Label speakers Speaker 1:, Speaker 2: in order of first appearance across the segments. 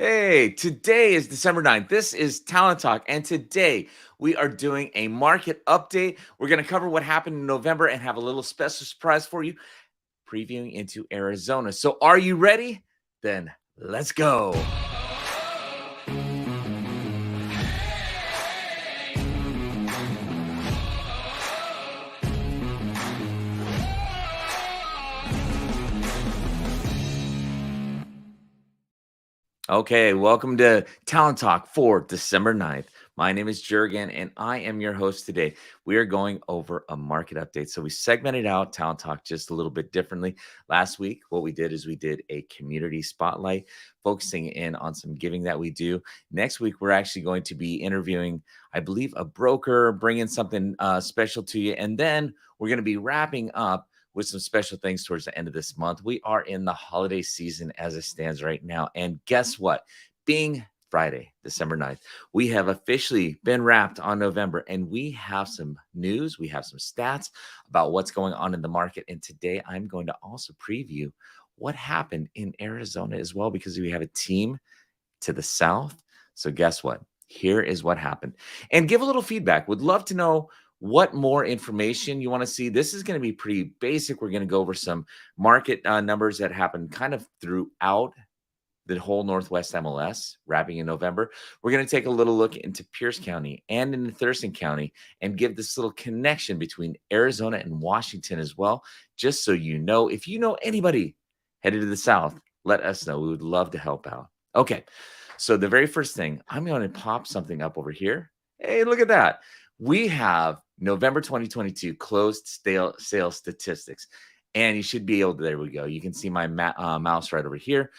Speaker 1: Hey, today is December 9th. This is Talent Talk, and today we are doing a market update. We're going to cover what happened in November and have a little special surprise for you, previewing into Arizona. So, are you ready? Then let's go. Okay, welcome to Talent Talk for December 9th. My name is Jurgen, and I am your host today. We are going over a market update. So we segmented out Talent Talk just a little bit differently. Last week, what we did is we did a community spotlight, focusing in on some giving that we do. Next week, we're actually going to be interviewing, I believe, a broker, bringing something special to you. And then we're going to be wrapping up with some special things towards the end of this month. We are in the holiday season as it stands right now. And guess what? Being Friday, December 9th, we have officially been wrapped on November, and we have some news. We have some stats about what's going on in the market. And today I'm going to also preview what happened in Arizona as well, because we have a team to the south. So guess what? Here is what happened. And give a little feedback. Would love to know what more information you want to see. This is going to be pretty basic. We're going to go over some market numbers that happened kind of throughout the whole Northwest MLS, wrapping in November. We're going to take a little look into Pierce County and into Thurston County and give this little connection between Arizona and Washington as well, just so you know. If you know anybody headed to the south, let us know. We would love to help out. Okay, so the very first thing, I'm going to pop something up over here. Hey, look at that. We have November 2022 closed sales statistics. And you should be able to, there we go. You can see my mouse right over here.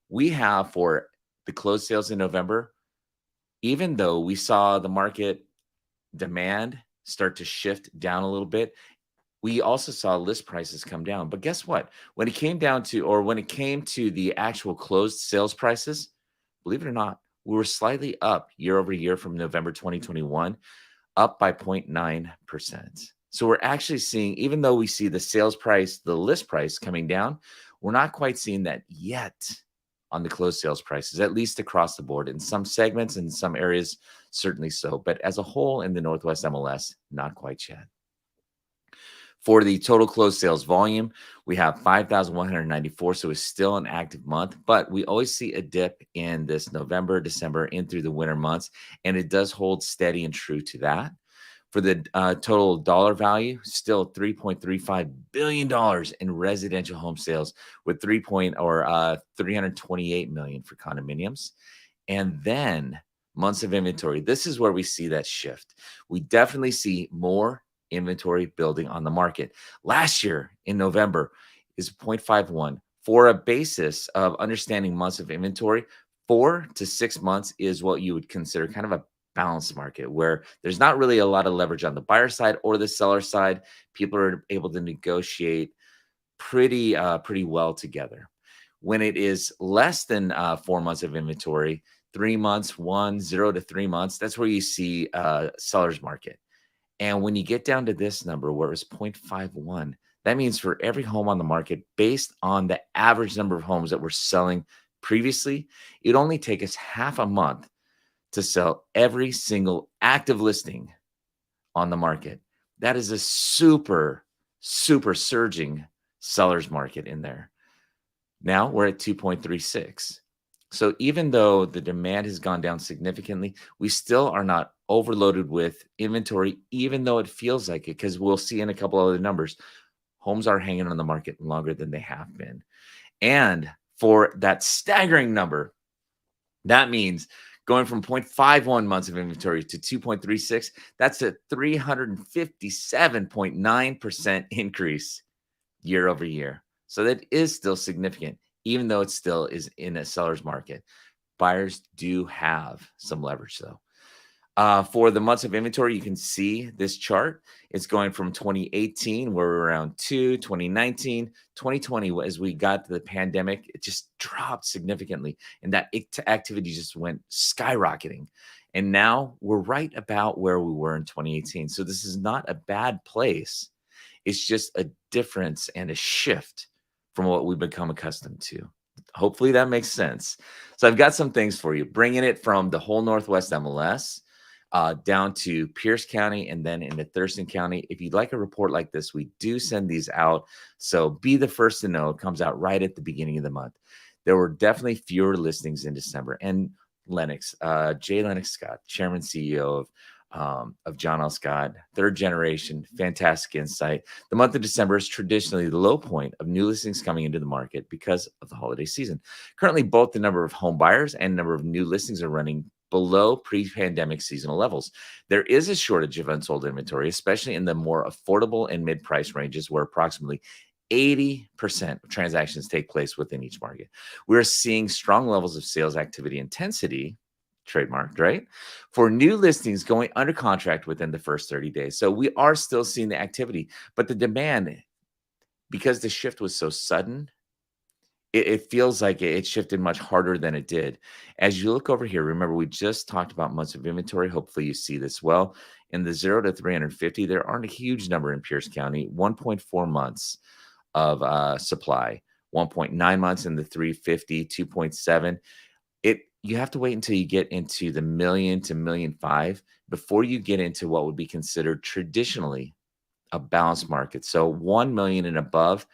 Speaker 1: We have for the closed sales in November, even though we saw the market demand start to shift down a little bit, we also saw list prices come down. But guess what? When it came down to, or when it came to the actual closed sales prices, believe it or not, we were slightly up year over year from November 2021, up by 0.9%. So we're actually seeing, even though we see the sales price, the list price coming down, we're not quite seeing that yet on the closed sales prices, at least across the board. In some segments, in some areas, certainly so. But as a whole in the Northwest MLS, not quite yet. For the total closed sales volume, we have 5,194, so it's still an active month, but we always see a dip in this November, December, in through the winter months, and it does hold steady and true to that. For the total dollar value, still $3.35 billion in residential home sales, with 328 million for condominiums. And then months of inventory. This is where we see that shift. We definitely see more inventory building on the market. Last year in November is 0.51. For a basis of understanding months of inventory, 4 to 6 months is what you would consider kind of a balanced market, where there's not really a lot of leverage on the buyer side or the seller side. People are able to negotiate pretty well together. When it is less than 4 months of inventory, 3 months, 0 to 3 months, that's where you see seller's market. And when you get down to this number where it's 0.51, that means for every home on the market, based on the average number of homes that we're selling previously, it'd only take us half a month to sell every single active listing on the market. That is a super surging seller's market in there. Now we're at 2.36. So even though the demand has gone down significantly, we still are not overloaded with inventory, even though it feels like it, because we'll see in a couple other numbers, homes are hanging on the market longer than they have been. And for that staggering number, that means going from 0.51 months of inventory to 2.36, that's a 357.9% increase year over year. So that is still significant, even though it still is in a seller's market. Buyers do have some leverage, though. For the months of inventory, you can see this chart. It's going from 2018, where we were around 2, 2019, 2020, as we got to the pandemic, it just dropped significantly. And that activity just went skyrocketing. And now we're right about where we were in 2018. So this is not a bad place. It's just a difference and a shift from what we've become accustomed to. Hopefully that makes sense. So I've got some things for you, bringing it from the whole Northwest MLS down to Pierce County and then into Thurston County. If you'd like a report like this, we do send these out. So be the first to know. It comes out right at the beginning of the month. There were definitely fewer listings in December. And Lennox, Jay Lennox Scott, Chairman CEO of John L. Scott, third generation, fantastic insight. The month of December is traditionally the low point of new listings coming into the market because of the holiday season. Currently, both the number of home buyers and number of new listings are running below pre-pandemic seasonal levels. There is a shortage of unsold inventory, especially in the more affordable and mid-price ranges where approximately 80% of transactions take place within each market. We're seeing strong levels of sales activity intensity, trademarked, right? For new listings going under contract within the first 30 days. So we are still seeing the activity, but the demand, because the shift was so sudden, it feels like it shifted much harder than it did. As you look over here, remember, we just talked about months of inventory. Hopefully you see this well. In the 0 to 350, there aren't a huge number in Pierce County, 1.4 months of supply, 1.9 months in the 350, 2.7. You have to wait until you get into the million to million five before you get into what would be considered traditionally a balanced market. So 1 million and above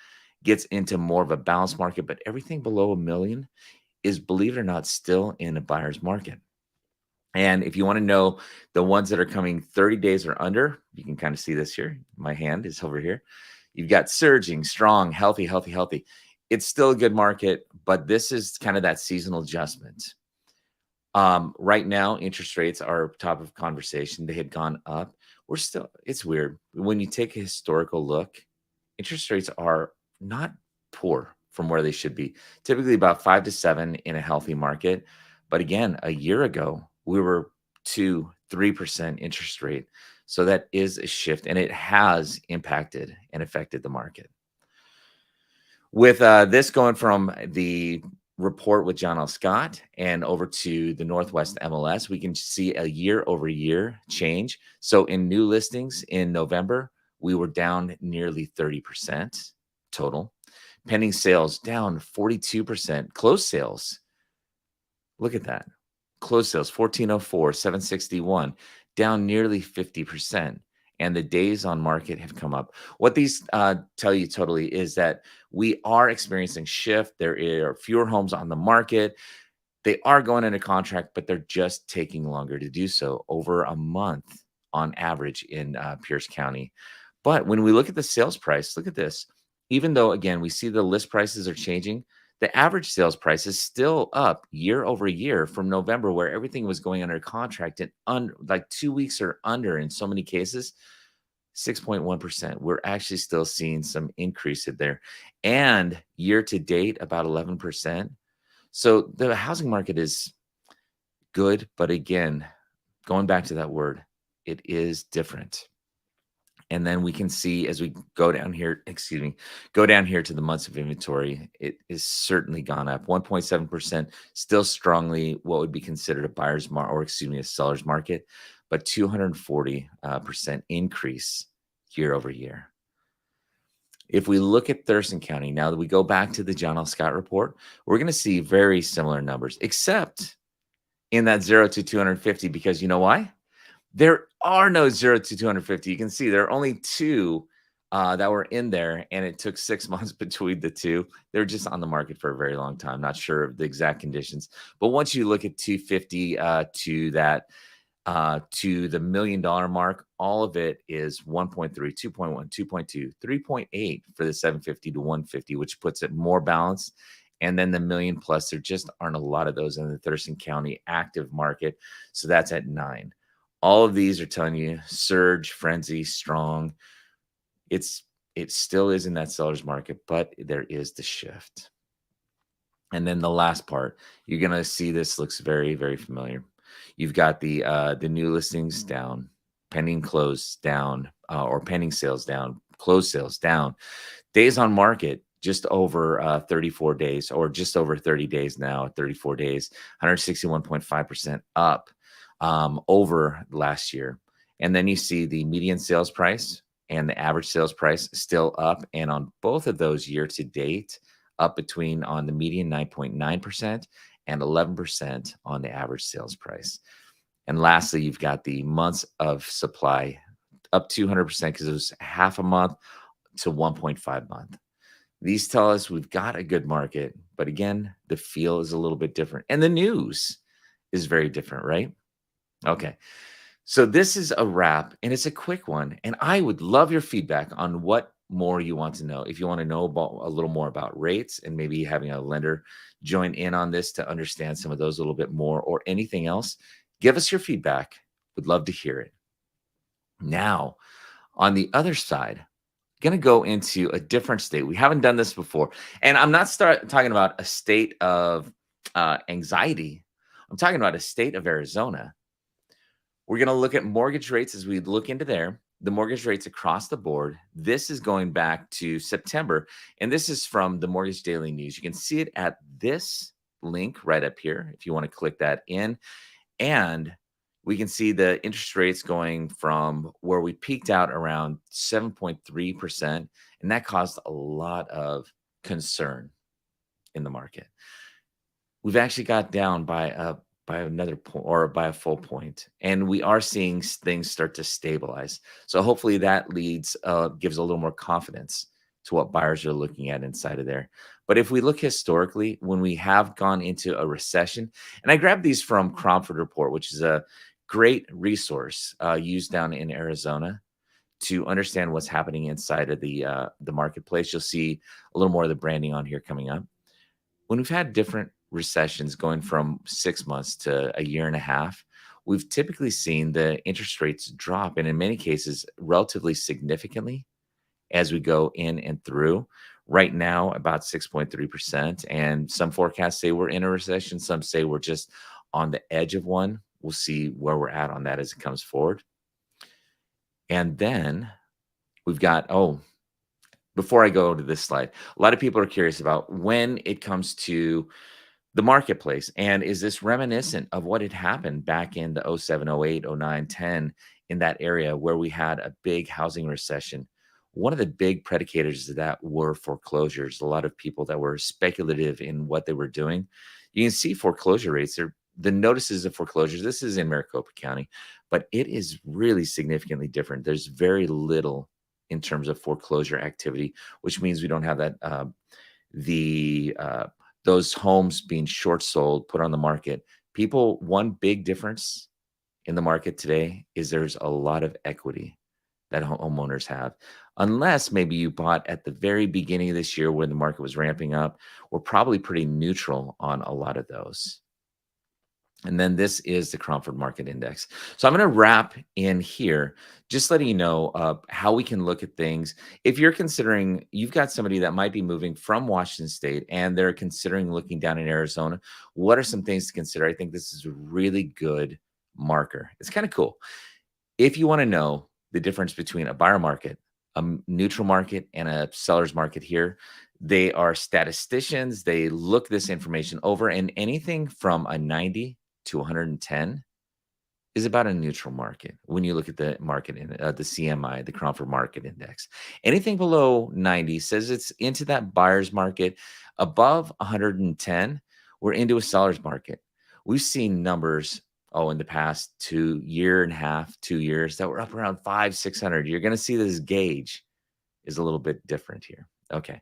Speaker 1: gets into more of a balanced market, but everything below a million is, believe it or not, still in a buyer's market. And if you want to know the ones that are coming 30 days or under, you can kind of see this here. My hand is over here. You've got surging, strong, healthy, healthy, healthy. It's still a good market, but this is kind of that seasonal adjustment. Right now, interest rates are top of conversation. They had gone up. It's weird. When you take a historical look, interest rates are not poor from where they should be. Typically about 5 to 7 in a healthy market. But again, a year ago, we were 2-3% interest rate. So that is a shift, and it has impacted and affected the market. With this going from the report with John L. Scott and over to the Northwest MLS, we can see a year over year change. So in new listings in November, we were down nearly 30% total. Pending sales down 42%. Closed sales, look at that. Closed sales 1404, 761, down nearly 50%. And the days on market have come up. What these tell you totally is that we are experiencing shift. There are fewer homes on the market. They are going into contract, but they're just taking longer to do so, over a month on average in Pierce County. But when we look at the sales price, look at this. Even though, again, we see the list prices are changing, the average sales price is still up year over year from November, where everything was going under contract and like 2 weeks or under in so many cases. 6.1%. We're actually still seeing some increase in there. And year to date, about 11%. So the housing market is good. But again, going back to that word, it is different. And then we can see as we go down here, go down here to the months of inventory, it is certainly gone up 1.7%, still strongly what would be considered a buyer's market, or a seller's market, but 240% increase year over year. If we look at Thurston County, now that we go back to the John L. Scott report, we're going to see very similar numbers, except in that 0 to 250, because you know why? There are no 0 to 250. You can see there are only two that were in there, and it took 6 months between the two. They're just on the market for a very long time. Not sure of the exact conditions, but once you look at 250 to that to the $1 million mark, all of it is 1.3, 2.1, 2.2, 3.8 for the 750 to 150, which puts it more balanced. And then the million plus, there just aren't a lot of those in the Thurston County active market. So that's at 9. All of these are telling you surge, frenzy, strong. It still is in that seller's market, but there is the shift. And then the last part, you're going to see this looks very, very familiar. You've got the new listings down, pending close down, or pending sales down, closed sales down. Days on market, just over 34 days, or just over 30 days now, 34 days, 161.5% up over last year. And then you see the median sales price and the average sales price still up. And on both of those year to date, up between on the median 9.9% and 11% on the average sales price. And lastly, you've got the months of supply up 200% because it was half a month to 1.5 month. These tell us we've got a good market, but again, the feel is a little bit different and the news is very different, right? Okay. So this is a wrap and it's a quick one. And I would love your feedback on what more you want to know. If you want to know about a little more about rates and maybe having a lender join in on this to understand some of those a little bit more or anything else, give us your feedback. Would love to hear it. Now, on the other side, going to go into a different state. We haven't done this before. And I'm not talking about a state of anxiety. I'm talking about a state of Arizona. We're going to look at mortgage rates as we look into there. The mortgage rates across the board. This is going back to September. And this is from the Mortgage Daily News. You can see it at this link right up here if you want to click that in. And we can see the interest rates going from where we peaked out around 7.3%. And that caused a lot of concern in the market. We've actually got down by another point or by a full point, and we are seeing things start to stabilize. So hopefully that gives a little more confidence to what buyers are looking at inside of there. But if we look historically, when we have gone into a recession, and I grabbed these from Cromford Report, which is a great resource used down in Arizona to understand what's happening inside of the marketplace. You'll see a little more of the branding on here coming up. When we've had different recessions going from 6 months to a year and a half, we've typically seen the interest rates drop, and in many cases, relatively significantly as we go in and through. Right now, about 6.3%. And some forecasts say we're in a recession. Some say we're just on the edge of one. We'll see where we're at on that as it comes forward. And then we've got, before I go to this slide, a lot of people are curious about when it comes to the marketplace. And is this reminiscent of what had happened back in the 07, 08, 09, 10 in that area where we had a big housing recession? One of the big predicators of that were foreclosures. A lot of people that were speculative in what they were doing. You can see foreclosure rates are the notices of foreclosures. This is in Maricopa County, but it is really significantly different. There's very little in terms of foreclosure activity, which means we don't have that those homes being short sold, put on the market. One big difference in the market today is there's a lot of equity that homeowners have. Unless maybe you bought at the very beginning of this year when the market was ramping up, we're probably pretty neutral on a lot of those. And then this is the Cromford Market Index. So I'm going to wrap in here, just letting you know how we can look at things. If you're considering, you've got somebody that might be moving from Washington State and they're considering looking down in Arizona, what are some things to consider? I think this is a really good marker. It's kind of cool. If you want to know the difference between a buyer market, a neutral market, and a seller's market here, they are statisticians. They look this information over, and anything from a 90 to 110 is about a neutral market. When you look at the market in the CMI, the Cromford Market Index, anything below 90 says it's into that buyer's market. Above 110, we're into a seller's market. We've seen numbers in the past 2 years that were up around 500-600. You're going to see this gauge is a little bit different here. Okay,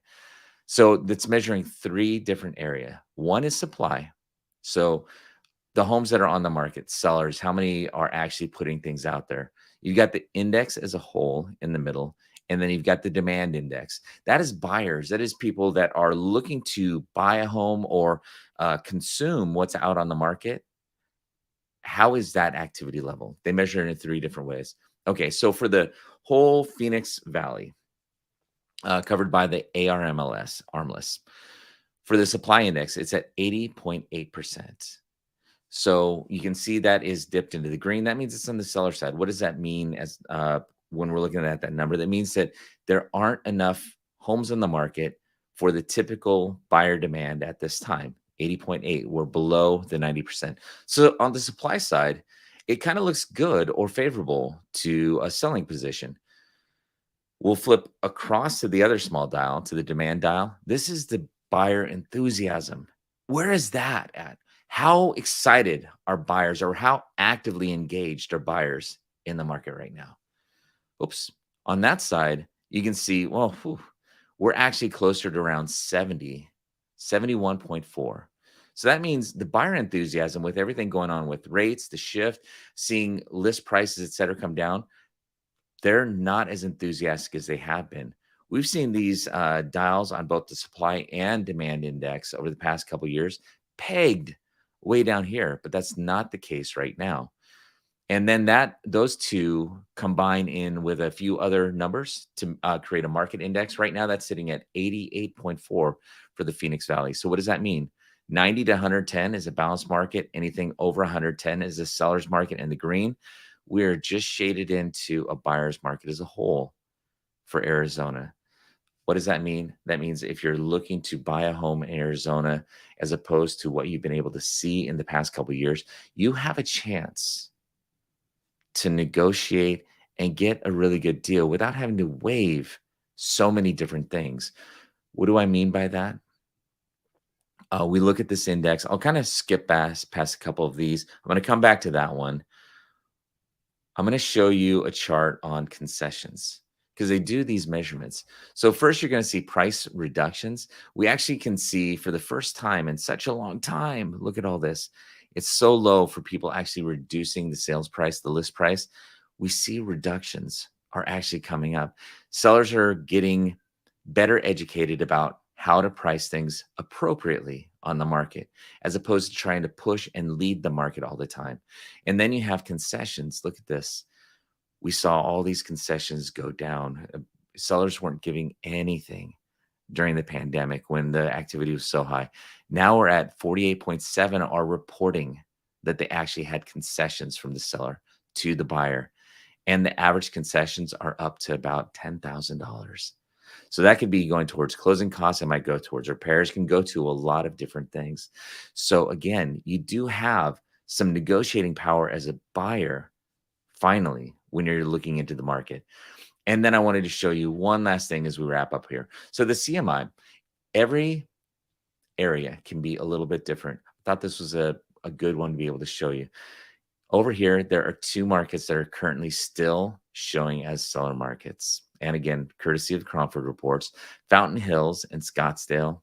Speaker 1: so that's measuring three different areas. One is supply. So the homes that are on the market, sellers, how many are actually putting things out there? You've got the index as a whole in the middle, and then you've got the demand index. That is buyers. That is people that are looking to buy a home or consume what's out on the market. How is that activity level? They measure it in three different ways. Okay, so for the whole Phoenix Valley, covered by the ARMLS, ARMLS, for the supply index, it's at 80.8%. So you can see that is dipped into the green. That means it's on the seller side. What does that mean as when we're looking at that number? That means that there aren't enough homes on the market for the typical buyer demand at this time. 80.8, we're below the 90%. So on the supply side, it kind of looks good or favorable to a selling position. We'll flip across to the other small dial, to the demand dial. This is the buyer enthusiasm. Where is that at? How excited are buyers or how actively engaged are buyers in the market right now? Oops. On that side, you can see, well, we're actually closer to around 70, 71.4. So that means the buyer enthusiasm with everything going on with rates, the shift, seeing list prices, et cetera, come down, they're not as enthusiastic as they have been. We've seen these dials on both the supply and demand index over the past couple years pegged way down here, but that's not the case right now. And then that those two combine in with a few other numbers to create a market index. Right now, that's sitting at 88.4 for the Phoenix Valley. So what does that mean? 90 to 110 is a balanced market. Anything over 110 is a seller's market. And the green, we're just shaded into a buyer's market as a whole for Arizona. What does that mean? That means if you're looking to buy a home in Arizona, as opposed to what you've been able to see in the past couple of years, you have a chance to negotiate and get a really good deal without having to waive so many different things. What do I mean by that? We look at this index. I'll kind of skip past a couple of these. I'm going to come back to that one. I'm going to show you a chart on concessions because they do these measurements. So first, you're going to see price reductions. We actually can see for the first time in such a long time, look at all this. It's so low for people actually reducing the sales price, the list price. We see reductions are actually coming up. Sellers are getting better educated about how to price things appropriately on the market, as opposed to trying to push and lead the market all the time. And then you have concessions. Look at this. We saw all these concessions go down. Sellers weren't giving anything during the pandemic when the activity was so high. Now we're at 48.7 are reporting that they actually had concessions from the seller to the buyer. And the average concessions are up to about $10,000. So that could be going towards closing costs. It might go towards repairs, can go to a lot of different things. So again, you do have some negotiating power as a buyer, finally, when you're looking into the market. And then I wanted to show you one last thing as we wrap up here. So the CMI, every area can be a little bit different. I thought this was a good one to be able to show you. Over here, there are two markets that are currently still showing as seller markets. And again, courtesy of Cromford Reports, Fountain Hills and Scottsdale,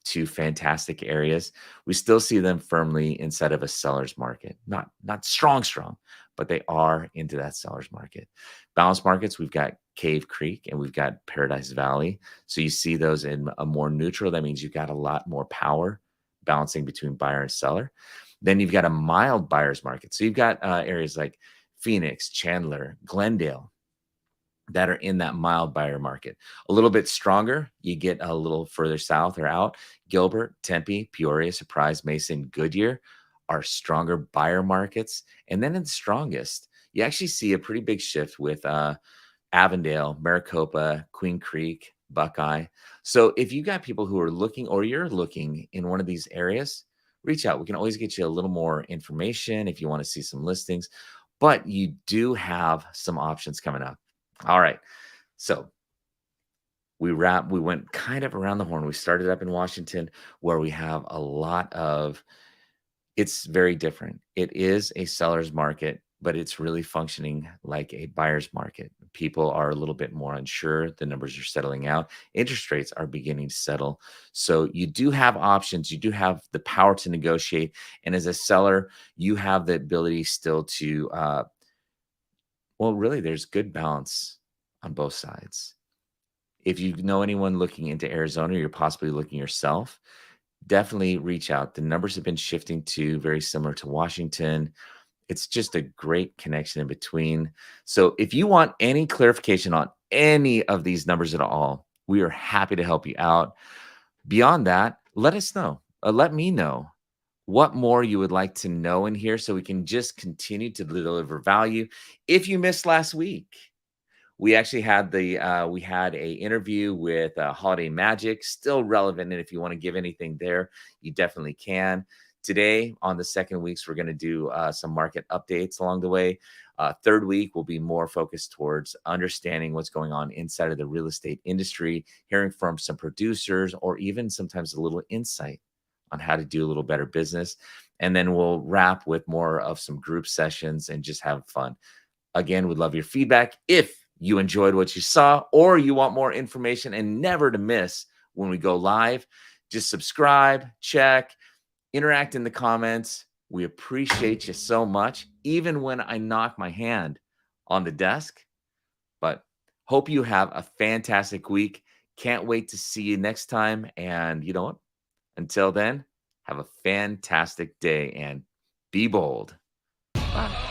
Speaker 1: two fantastic areas. We still see them firmly inside of a seller's market. Not strong, but they are into that seller's market. Balanced markets, we've got Cave Creek and we've got Paradise Valley. So you see those in a more neutral. That means you've got a lot more power balancing between buyer and seller. Then you've got a mild buyer's market. So you've got areas like Phoenix, Chandler, Glendale that are in that mild buyer market. A little bit stronger, you get a little further south or out. Gilbert, Tempe, Peoria, Surprise, Mason, Goodyear are stronger buyer markets. And then in the strongest, you actually see a pretty big shift with Avondale, Maricopa, Queen Creek, Buckeye. So if you got people who are looking or you're looking in one of these areas, reach out. We can always get you a little more information if you want to see some listings, but you do have some options coming up. All right. So we went kind of around the horn. We started up in Washington where we have a lot of it's very different. It is a seller's market, but it's really functioning like a buyer's market. People are a little bit more unsure. The numbers are settling out. Interest rates are beginning to settle. So you do have options. You do have the power to negotiate. And as a seller, you have the ability still to, well, really, there's good balance on both sides. If you know anyone looking into Arizona, you're possibly looking yourself, definitely reach out. The numbers have been shifting to very similar to Washington. It's just a great connection in between. So if you want any clarification on any of these numbers at all, we are happy to help you out. Beyond that, let us know. Let me know what more you would like to know in here so we can just continue to deliver value. If you missed last week, we actually had we had a interview with Holiday Magic, still relevant. And if you want to give anything there, you definitely can. Today, on the second weeks, we're going to do some market updates along the way. Third week will be more focused towards understanding what's going on inside of the real estate industry, hearing from some producers, or even sometimes a little insight on how to do a little better business. And then we'll wrap with more of some group sessions and just have fun. Again, would love your feedback. If you enjoyed what you saw or you want more information and never to miss when we go live, just subscribe, check, interact in the comments. We appreciate you so much, even when I knock my hand on the desk. But hope you have a fantastic week. Can't wait to see you next time. And you know what? Until then, have a fantastic day and be bold. Bye.